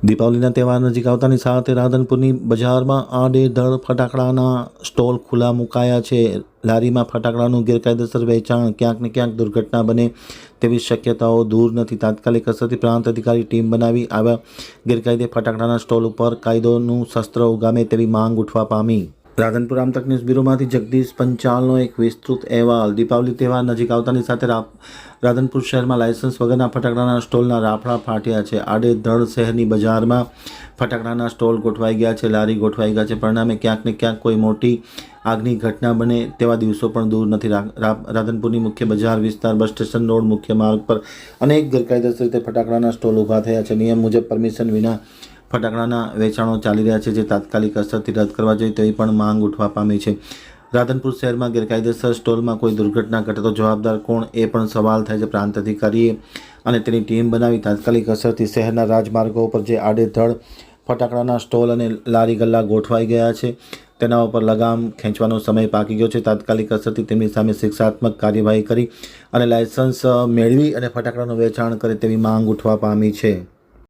દીપાવલીના તહેવાર નજીક આવતાની સાથે રાધનપુરની બજારમાં આડેધડ ફટાકડાના સ્ટોલ ખુલ્લા મુકાયા છે। લારીમાં ફટાકડાનું ગેરકાયદેસર વેચાણ, ક્યાંક ને ક્યાંક દુર્ઘટના બને તેવી શક્યતાઓ દૂર નથી। તાત્કાલિક અસરથી પ્રાંત અધિકારી ટીમ બનાવી આવા ગેરકાયદે ફટાકડાના સ્ટોલ ઉપર કાયદોનું શસ્ત્ર ઉગામે તેવી માંગ ઉઠવા પામી। રાધનપુર આમતક ન્યૂઝ બ્યુરોમાંથી જગદીશ પંચાલનો એક વિસ્તૃત અહેવાલ। દીપાવલી તહેવાર નજીક આવતાની સાથે રાધનપુર શહેરમાં લાયસન્સ વગરના ફટાકડાના સ્ટોલના રાફડા ફાટ્યા છે। આડેધડ શહેરની બજારમાં ફટાકડાના સ્ટોલ ગોઠવાઈ ગયા છે, લારી ગોઠવાઈ ગયા છે। પરિણામે ક્યાંક ને ક્યાંક કોઈ મોટી આગની ઘટના બને તેવા દિવસો પણ દૂર નથી। રાધનપુરની મુખ્ય બજાર વિસ્તાર, બસ સ્ટેશન રોડ, મુખ્ય માર્ગ પર અનેક ગેરકાયદેસર રીતે ફટાકડાના સ્ટોલ ઊભા થયા છે। નિયમ મુજબ પરમિશન વિના ફટાકડાના વેચાણો ચાલી રહ્યા છે, જે તાત્કાલિક અસરથી રદ કરવા જોઈએ તેવી પણ માંગ ઉઠવા પામી છે। રાધનપુર શહેરમાં ગેરકાયદેસર સ્ટોલમાં કોઈ દુર્ઘટના ઘટે તો જવાબદાર કોણ, એ પણ સવાલ થાય છે। પ્રાંત અધિકારીએ અને તેની ટીમ બનાવી તાત્કાલિક અસરથી શહેરના રાજમાર્ગો પર જે આડેધડ ફટાકડાના સ્ટોલ અને લારી ગલ્લા ગોઠવાઈ ગયા છે તેના ઉપર લગામ ખેંચવાનો સમય પાકી ગયો છે। તાત્કાલિક અસરથી તેમની સામે શિક્ષાત્મક કાર્યવાહી કરી અને લાયસન્સ મેળવી અને ફટાકડાનું વેચાણ કરે તેવી માંગ ઉઠવા પામી છે।